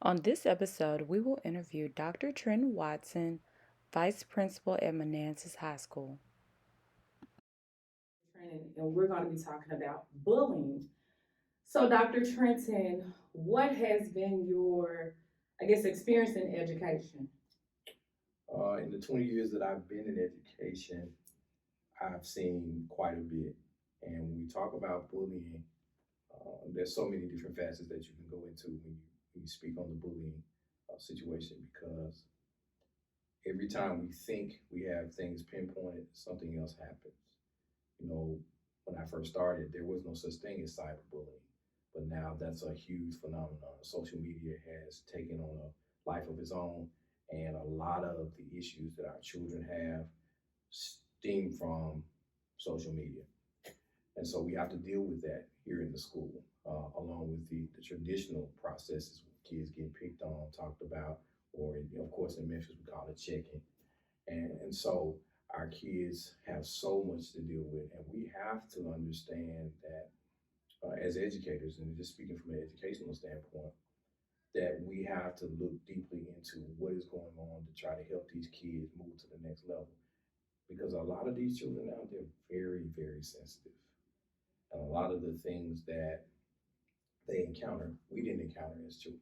On this episode, we will interview Dr. Trenton Watson, Vice Principal at Manassas High School. And we're going to be talking about bullying. So, Dr. Trenton, what has been your, experience in education? In the 20 years that I've been in education, I've seen quite a bit. And when we talk about bullying, there's so many different facets that you can go into when you speak on the bullying situation because every time we think we have things pinpointed, something else happens. You know, when I first started, there was no such thing as cyberbullying, but now that's a huge phenomenon. Social media has taken on a life of its own, and a lot of the issues that our children have stem from social media. And so we have to deal with that here in the school, along with the traditional processes with kids getting picked on, talked about, or of course in Memphis we call it checking. And so our kids have so much to deal with, and we have to understand that as educators, and just speaking from an educational standpoint, that we have to look deeply into what is going on to try to help these kids move to the next level. Because a lot of these children now, they're very, very sensitive. And a lot of the things that they encounter, we didn't encounter as children.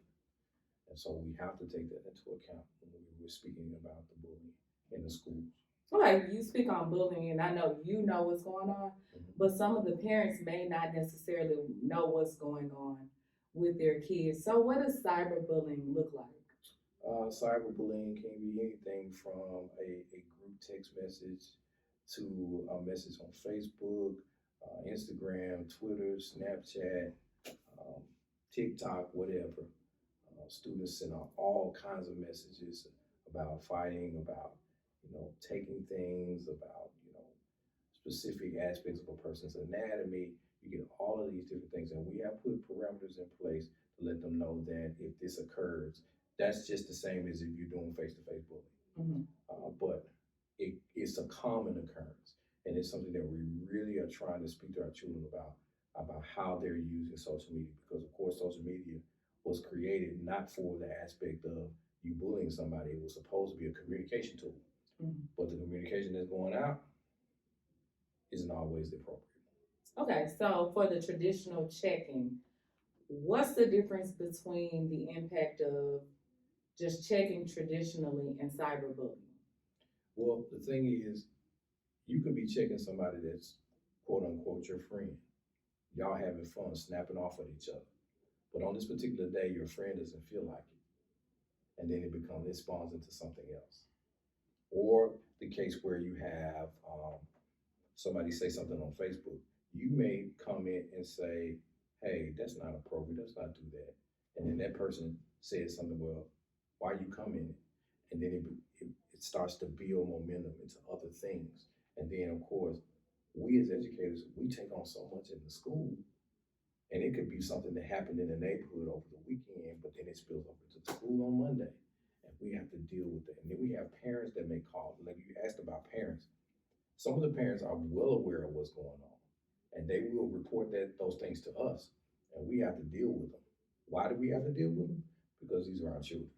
And so we have to take that into account when we're speaking about the bullying in the schools. Okay, you speak on bullying, and I know you know what's going on, Mhm. but some of the parents may not necessarily know what's going on with their kids. So, what does cyberbullying look like? Cyberbullying can be anything from a group text message to a message on Facebook, Instagram, Twitter, Snapchat, um, TikTok, whatever. Students send out all kinds of messages about fighting, about taking things, about specific aspects of a person's anatomy. You get all of these different things, and we have put parameters in place to let them know that if this occurs, that's just the same as if you're doing face-to-face bullying. Mm-hmm. But it's a common occurrence, and it's something that we really are trying to speak to our children about how they're using social media, because of course social media was created not for the aspect of you bullying somebody. It was supposed to be a communication tool, Mm-hmm. but the communication that's going out isn't always the appropriate. Okay, so for the traditional checking, what's the difference between the impact of just checking traditionally and cyberbullying? Well, the thing is, you could be checking somebody that's quote unquote your friend. Y'all having fun, snapping off at each other. But on this particular day, your friend doesn't feel like it. And then it spawns into something else. Or the case where you have somebody say something on Facebook. You may comment and say, hey, that's not appropriate. Let's not do that. And then that person says something, well, why are you commenting? And then it starts to build momentum into other things. And then, of course, we as educators, we take on so much in the school, and it could be something that happened in the neighborhood over the weekend, but then it spills over to the school on Monday. And we have to deal with it. And then we have parents that may call. Like you asked about parents. Some of the parents are well aware of what's going on, and they will report those things to us, and we have to deal with them. Why do we have to deal with them? Because these are our children.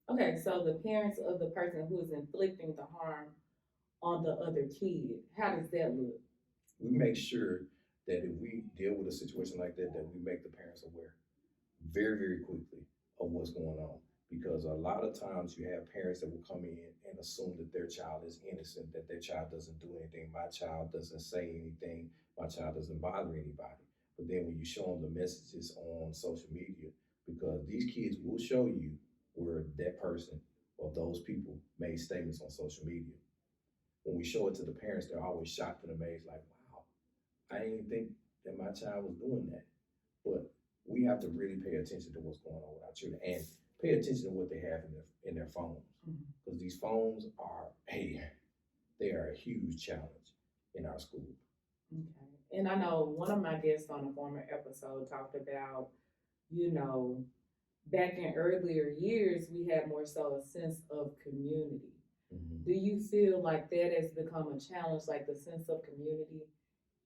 Okay, so the parents of the person who is inflicting the harm on the other kid, how does that look? We make sure that if we deal with a situation like that, that we make the parents aware very, very quickly of what's going on. Because a lot of times you have parents that will come in and assume that their child is innocent, that their child doesn't do anything, my child doesn't say anything, my child doesn't bother anybody. But then when you show them the messages on social media, because these kids will show you where that person or those people made statements on social media. When we show it to the parents, they're always shocked and amazed, like, wow, I didn't think that my child was doing that. But we have to really pay attention to what's going on with our children and pay attention to what they have in their phones, because these phones are they are a huge challenge in our school. Okay. And I know one of my guests on a former episode talked about, you know, back in earlier years, we had more so a sense of community. Mm-hmm. Do you feel like that has become a challenge, like the sense of community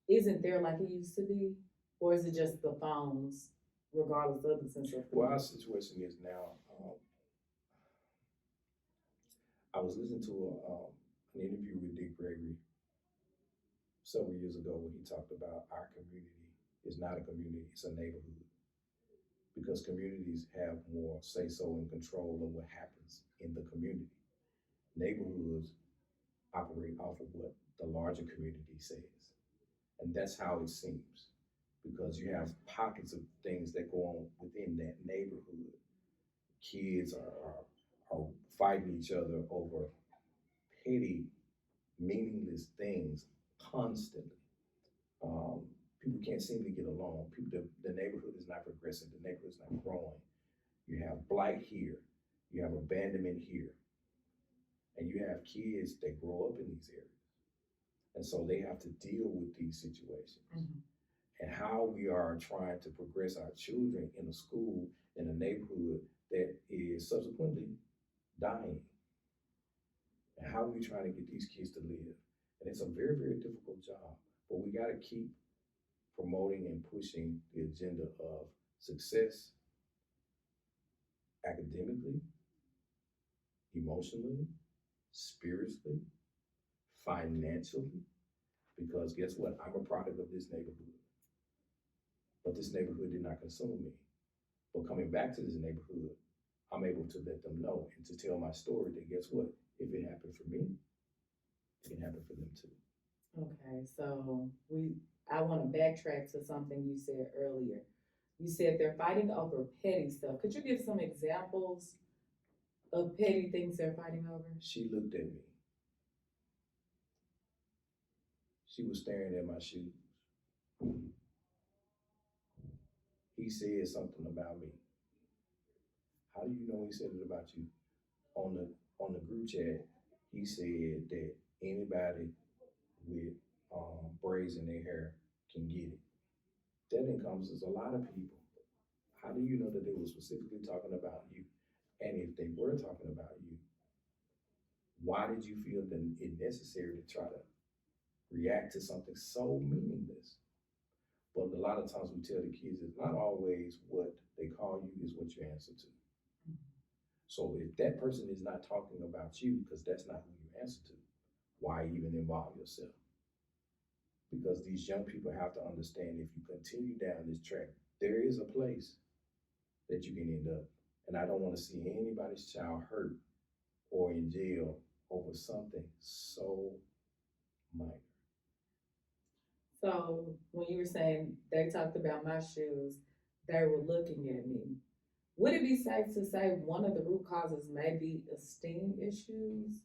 isn't there like it used to be? Or is it just the phones regardless of the sense of Well, our community? situation is now. I was listening to an interview with Dick Gregory several years ago when he talked about our community is not a community; it's a neighborhood because communities have more say so and control of what happens in the community. Neighborhoods operate off of what the larger community says. And that's how it seems because you have pockets of things that go on within that neighborhood. Kids are fighting each other over petty, meaningless things constantly. Um, People can't seem to get along. The neighborhood is not progressing. The neighborhood is not growing. You have blight here. You have abandonment here. And you have kids that grow up in these areas. And so they have to deal with these situations. Mm-hmm. And how we are trying to progress our children in a school, in a neighborhood that is subsequently dying. And how are we trying to get these kids to live? And it's a very, very difficult job. But we got to keep promoting and pushing the agenda of success academically, emotionally, spiritually, financially. Because guess what? I'm a product of this neighborhood. But this neighborhood did not consume me. But coming back to this neighborhood, I'm able to let them know and to tell my story that guess what? If it happened for me, it can happen for them too. Okay, so I want to backtrack to something you said earlier. You said they're fighting over petty stuff. Could you give some examples of petty things they're fighting over? She looked at me. She was staring at my shoes. He said something about me. How do you know he said it about you? On the group chat, he said that anybody with braids in their hair can get it. That encompasses a lot of people. How do you know that they were specifically talking about you? And if they were talking about you, why did you feel it necessary to try to react to something so meaningless? But a lot of times we tell the kids it's not always what they call you is what you answer to. So if that person is not talking about you, because that's not who you answer to, why even involve yourself? Because these young people have to understand if you continue down this track, there is a place that you can end up. And I don't want to see anybody's child hurt or in jail over something so minor. So when you were saying they talked about my shoes, they were looking at me. Would it be safe to say one of the root causes may be esteem issues?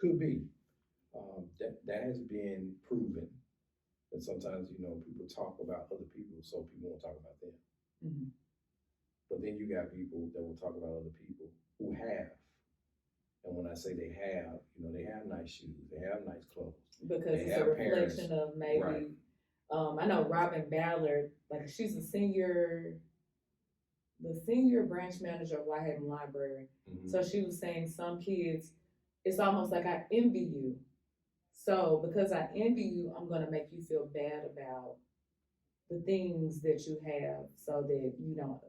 Could be. That has been proven that sometimes, people talk about other people so people won't talk about them. Mm-hmm. But then you got people that will talk about other people who have. And when I say they have, they have nice shoes, they have nice clothes. Because they it's a reflection of maybe, right. I know Robin Ballard, like she's the senior branch manager of Whitehaven Library. Mm-hmm. So she was saying some kids, it's almost like I envy you. So because I envy you, I'm going to make you feel bad about the things that you have so that you don't,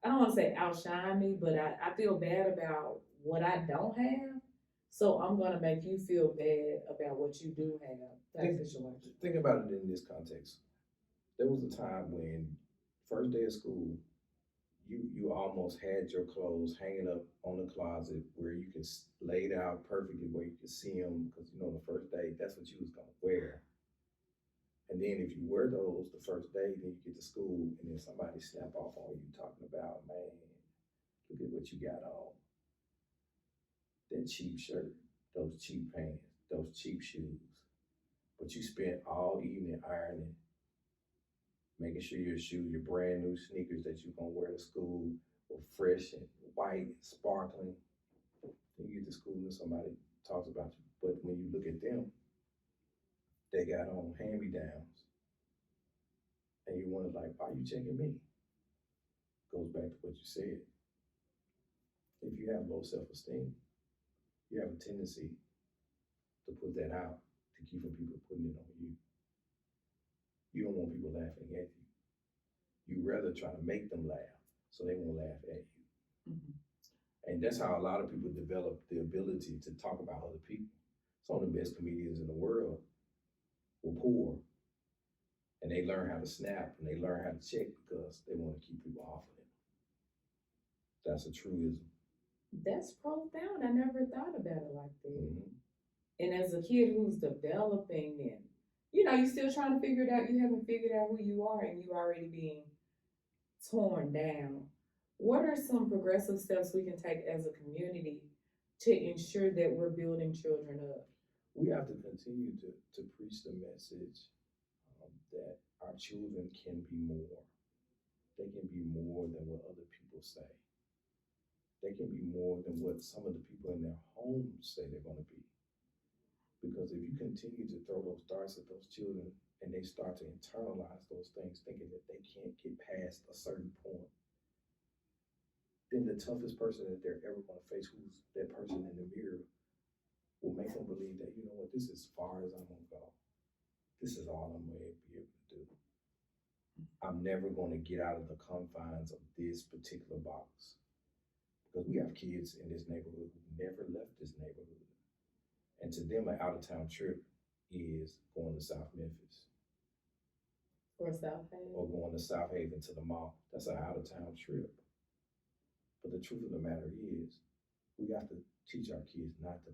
I don't want to say outshine me, but I feel bad about what I don't have. So I'm going to make you feel bad about what you do have. Think about it in this context. There was a time when first day of school, you almost had your clothes hanging up on the closet where you can lay it out perfectly where you can see them because the first day that's what you was gonna wear. And then if you wear those the first day, then you get to school and then somebody snap off on you talking about, man, look at what you got on. That cheap shirt, those cheap pants, those cheap shoes. But you spent all evening ironing, making sure your shoes, your brand new sneakers that you're gonna wear to school were fresh and white, sparkling. Then you get to school and somebody talks about you. But when you look at them, they got on hand-me-downs. And you wonder like, why are you checking me? Goes back to what you said. If you have low self-esteem, you have a tendency to put that out to keep from people putting it on you. You don't want people laughing at you. You You rather try to make them laugh so they won't laugh at you. Mhm. And that's how a lot of people develop the ability to talk about other people. Some of the best comedians in the world were poor, and they learn how to snap and they learn how to check because they want to keep people off of them. That's a truism. That's profound. I never thought about it like that. Hmm. And as a kid who's developing and you're still trying to figure it out, you haven't figured out who you are and you already being torn down. What are some progressive steps we can take as a community to ensure that we're building children up? We have to continue to preach the message that our children can be more. They can be more than what other people say. They can be more than what some of the people in their homes say they're going to be. Because if you continue to throw those darts at those children and they start to internalize those things, thinking that they can't get past a certain point, then the toughest person that they're ever going to face, who's that person in the mirror, will make them believe that, you know what, this is as far as I'm going to go. This is all I'm going to be able to do. I'm never going to get out of the confines of this particular box. Because we have kids in this neighborhood who never left this neighborhood. And to them, an out of town trip is going to South Memphis Or South Haven? or going to South Haven to the mall. That's an out of town trip. But the truth of the matter is, we have to teach our kids not to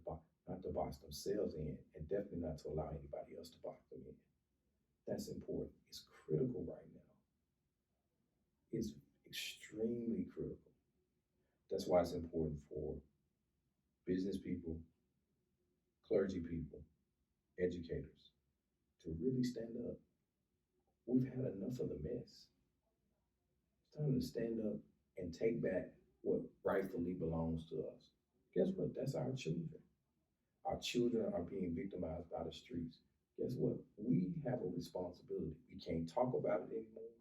box themselves in, and definitely not to allow anybody else to box them in. That's important. It's critical right now. It's extremely critical. That's why it's important for business people, clergy people, educators to really stand up. We've had enough of the mess. It's time to stand up and take back what rightfully belongs to us. Guess what? That's our children. Our children are being victimized by the streets. Guess what? We have a responsibility. We can't talk about it anymore.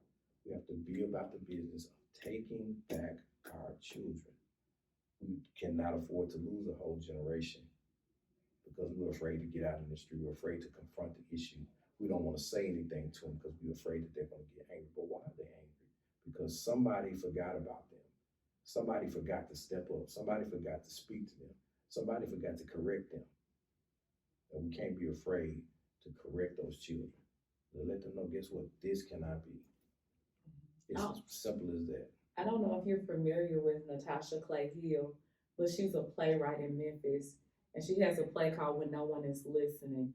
We have to be about the business of taking back our children. We cannot afford to lose a whole generation because we're afraid to get out in the street. We're afraid to confront the issue. We don't want to say anything to them because we're afraid that they're going to get angry. But why are they angry? Because somebody forgot about them. Somebody forgot to step up. Somebody forgot to speak to them. Somebody forgot to correct them. And we can't be afraid to correct those children. To let them know, guess what? This cannot be. It's as simple as that. I don't know if you're familiar with Natasha Clay Hill, but she's a playwright in Memphis, and she has a play called When No One Is Listening.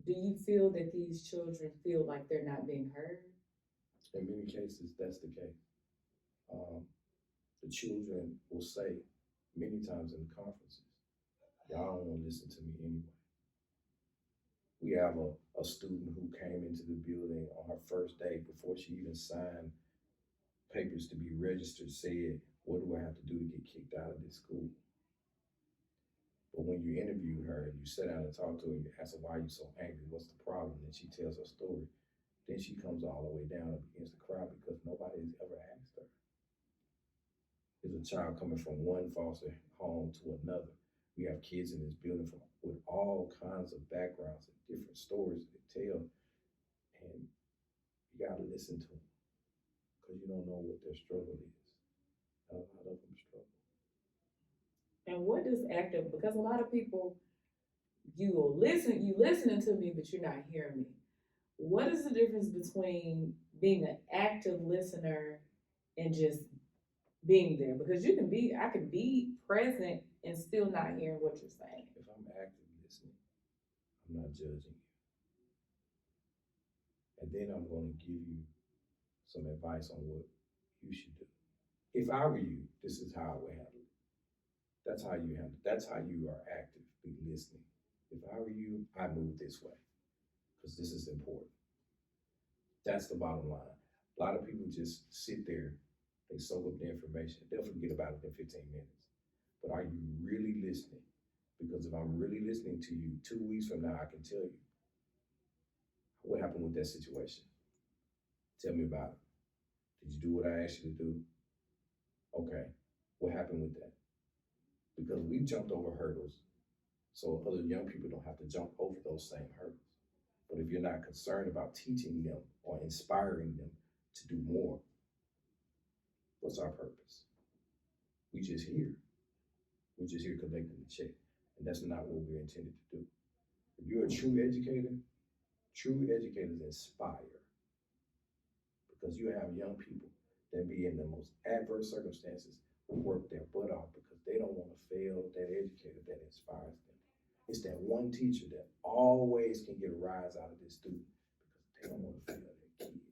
Do you feel that these children feel like they're not being heard? In many cases, that's the case. The children will say many times in conferences, y'all don't want to listen to me anyway. We have a student who came into the building on her first day before she even signed papers to be registered, said, what do I have to do to get kicked out of this school? But when you interview her and you sit down and talk to her and you ask her, why are you so angry? What's the problem? And she tells her story. Then she comes all the way down and begins to cry because nobody has ever asked her. Is a child coming from one foster home to another. We have kids in this building with all kinds of backgrounds and different stories to tell, and you got to listen to them because you don't know what their struggle is. A lot of them struggle. And what does active? Because a lot of people, you listening to me, but you're not hearing me. What is the difference between being an active listener and just being there? Because I can be present and still not hearing what you're saying. If I'm active listening, I'm not judging you. And then I'm going to give you some advice on what you should do. If I were you, this is how I would handle it. That's how you handle it. That's how you are actively listening. If I were you, I'd move this way because this is important. That's the bottom line. A lot of people just sit there, they soak up the information, they'll forget about it in 15 minutes. But are you really listening? Because if I'm really listening to you, 2 weeks from now, I can tell you what happened with that situation. Tell me about it. Did you do what I asked you to do? Okay. What happened with that? Because we jumped over hurdles so other young people don't have to jump over those same hurdles. But if you're not concerned about teaching them or inspiring them to do more, What's our purpose? We just here. We're just here collecting the check. And that's not what we're intended to do. If you're a true educators inspire because you have young people that be in the most adverse circumstances who work their butt off because they don't want to fail that educator that inspires them. It's that one teacher that always can get a rise out of this student because they don't want to fail their kid.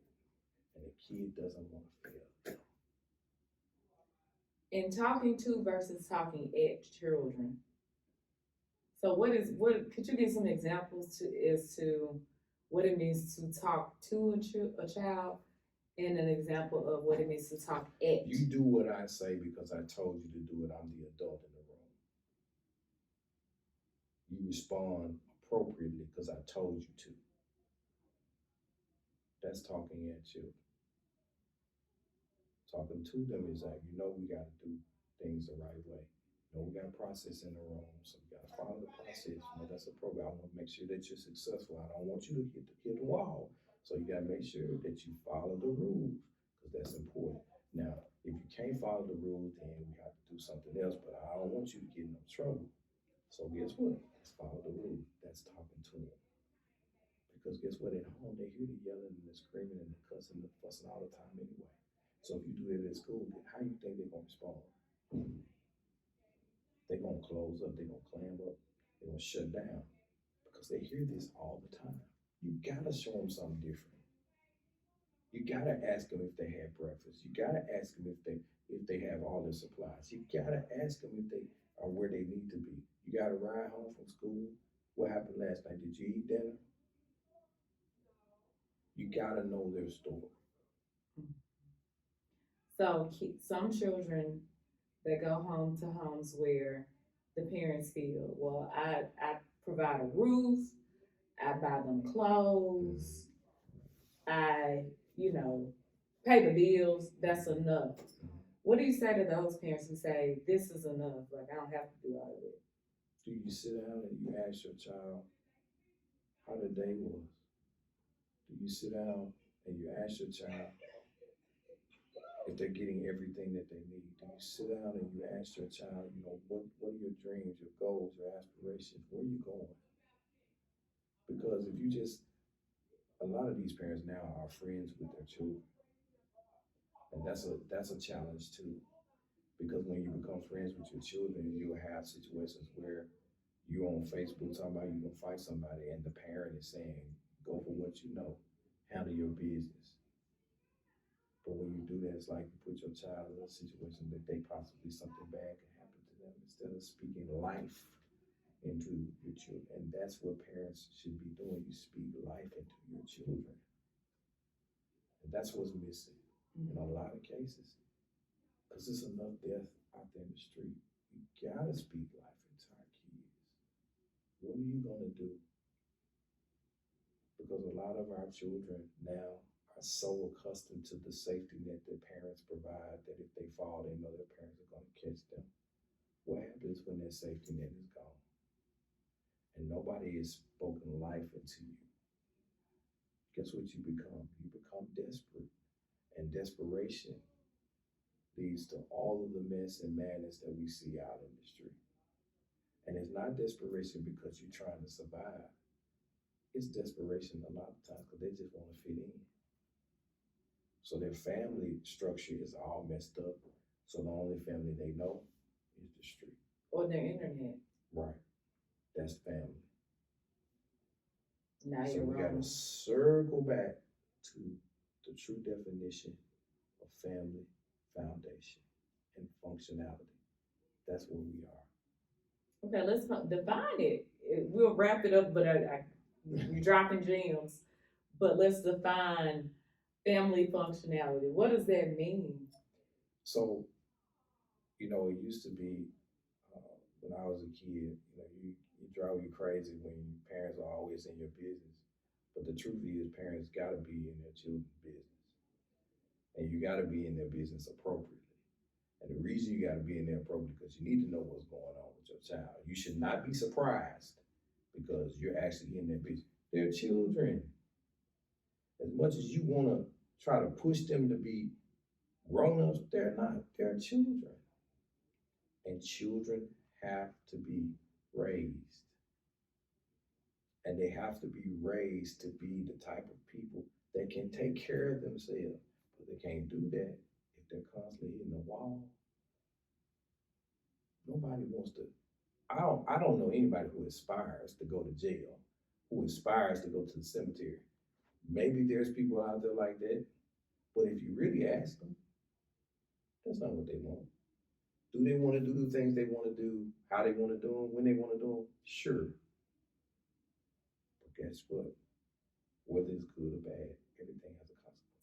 And the kid doesn't want to fail them. In talking to versus talking at children. So could you give some examples as to what it means to talk to a child and an example of what it means to talk at? You do what I say because I told you to do it. I'm the adult in the room. You respond appropriately because I told you to. That's talking at children. Talking to them is like, we got to do things the right way. We got a process in the room, so we got to follow the process. That's a program. I want to make sure that you're successful. I don't want you to hit the wall. So you got to make sure that you follow the rules because that's important. Now, if you can't follow the rules, then we have to do something else. But I don't want you to get in no trouble. So guess what? Let's follow the rules. That's talking to them. Because guess what? At home, they hear the yelling and the screaming and the cussing and the fussing all the time anyway. So if you do it at school, how do you think they're going to respond? They're going to close up. They're going to clam up. They're going to shut down because they hear this all the time. You got to show them something different. You got to ask them if they have breakfast. You got to ask them if they have all their supplies. You got to ask them if they are where they need to be. You got to ride home from school. What happened last night? Did you eat dinner? You got to know their story. So some children that go home to homes where the parents feel, well, I provide a roof, I buy them clothes, I, pay the bills, that's enough. What do you say to those parents who say, this is enough, like I don't have to do all of it? Do you sit down and you ask your child how the day was? Do you sit down and you ask your child if they're getting everything that they need? Do you sit down and you ask your child, what are your dreams, your goals, your aspirations? Where are you going? Because if you a lot of these parents now are friends with their children. And that's a challenge too. Because when you become friends with your children, you'll have situations where you're on Facebook talking about you're gonna fight somebody and the parent is saying, go for what you know, handle your business. But when you do that, it's like you put your child in a situation that something bad can happen to them instead of speaking life into your children. And that's what parents should be doing. You speak life into your children. And that's what's missing in a lot of cases. Because there's enough death out there in the street. You gotta speak life into our kids. What are you gonna do? Because a lot of our children now are so accustomed to the safety net that parents provide that if they fall, they know their parents are going to catch them. What happens when that safety net is gone? And nobody has spoken life into you. Guess what you become? You become desperate. And desperation leads to all of the mess and madness that we see out in the street. And it's not desperation because you're trying to survive. It's desperation a lot of times because they just want to fit in. So their family structure is all messed up. So the only family they know is the street. Or their internet. Right. That's family. Now so you're we wrong. Gotta circle back to the true definition of family, foundation, and functionality. That's where we are. Okay, let's define it. We'll wrap it up, but you're dropping gems. But let's define family functionality. What does that mean? So, it used to be when I was a kid, you drove you crazy when your parents are always in your business. But the truth is, parents got to be in their children's business. And you got to be in their business appropriately. And the reason you got to be in there appropriately because you need to know what's going on with your child. You should not be surprised because you're actually in their business. They're children. As much as you want to try to push them to be Grown-ups, they're not. They're children. And children have to be raised. And they have to be raised to be the type of people that can take care of themselves. But they can't do that if they're constantly hitting the wall. Nobody wants to. I don't know anybody who aspires to go to jail, who aspires to go to the cemetery. Maybe there's people out there like that, but if you really ask them, that's not what they want. Do they want to do the things they want to do, how they want to do them, when they want to do them? Sure. But guess what? Whether it's good or bad, everything has a consequence.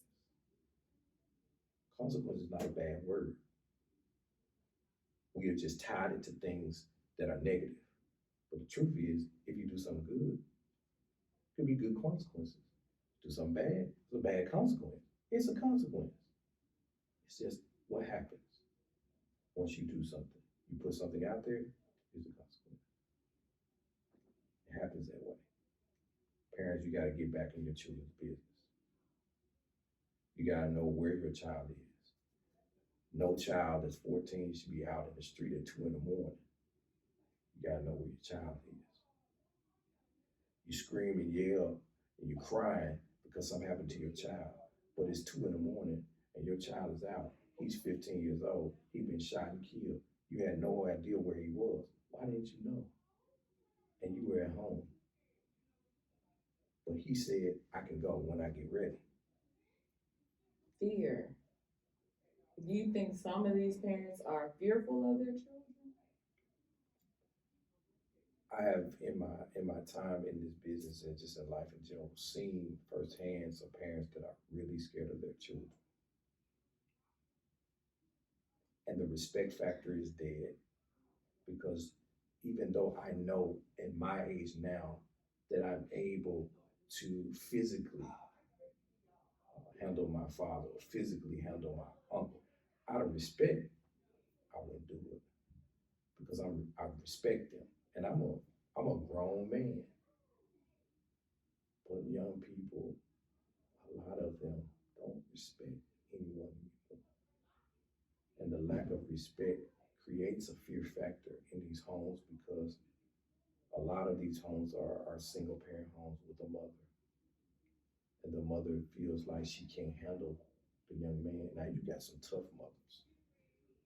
Consequence is not a bad word. We have just tied it to things that are negative. But the truth is, if you do something good, it could be good consequences. Do something bad, it's a bad consequence. It's a consequence. It's just what happens once you do something. You put something out there, it's a consequence. It happens that way. Parents, you got to get back in your children's business. You got to know where your child is. No child that's 14 should be out in the street at 2 in the morning. You got to know where your child is. You scream and yell and you're crying because something happened to your child, but it's 2 in the morning and your child is out. He's 15 years old. He's been shot and killed. You had no idea where he was. Why didn't you know? And you were at home. But he said, I can go when I get ready. Fear. Do you think some of these parents are fearful of their children? I have in my time in this business and just in life in general seen firsthand some parents that are really scared of their children. And the respect factor is dead because even though I know at my age now that I'm able to physically handle my father or physically handle my uncle, out of respect, I wouldn't do it because I respect them, and I'm a grown man. But young people, a lot of them don't respect anyone anymore, and the lack of respect creates a fear factor in these homes because a lot of these homes are single parent homes with a mother, and the mother feels like she can't handle the young man. Now you got some tough mothers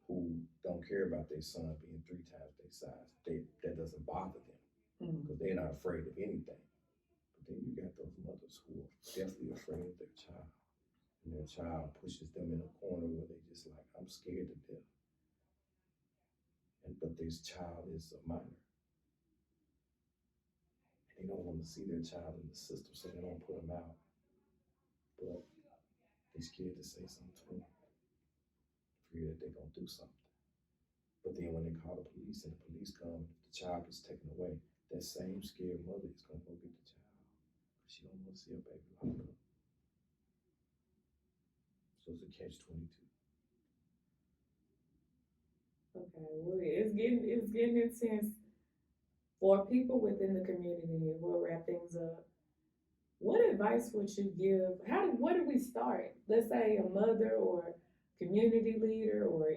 who don't care about their son being 3 times their size. That doesn't bother them because they're not afraid of anything. But then you got those mothers who are definitely afraid of their child, and their child pushes them in a corner where they just like, I'm scared to death. But this child is a minor, and they don't want to see their child in the system, so they don't put them out. But they're scared to say something to them, fear that they're gonna do something. But then when they call the police and the police come, if the child gets taken away, that same scared mother is gonna go get the child. She don't want to see her baby locked up. So it's a catch-22. Okay, well, it's getting intense. For people within the community, we'll wrap things up. What advice would you give? Where do we start? Let's say a mother or community leader or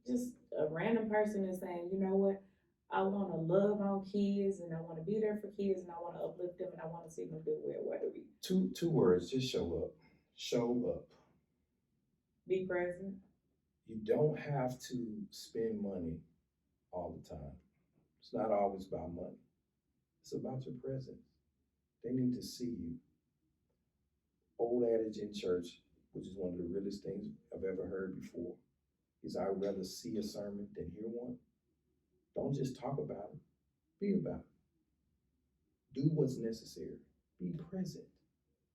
just a random person is saying, you know what, I want to love on kids and I want to be there for kids and I want to uplift them and I want to see them do well. Where do we Two words, just show up. Show up. be present? You don't have to spend money all the time. It's not always about money. It's about your presence. They need to see you. Old adage in church, which is one of the realest things I've ever heard before, is I'd rather see a sermon than hear one. Don't just talk about it, be about it. Do what's necessary. Be present.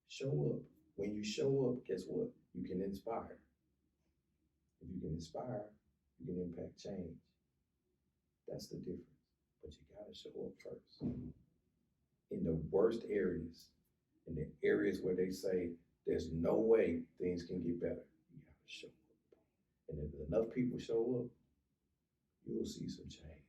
Show up. When you show up, guess what? You can inspire. If you can inspire, you can impact change. That's the difference. But you gotta show up first. In the worst areas, in the areas where they say there's no way things can get better, you gotta show up. And if enough people show up, you will see some change.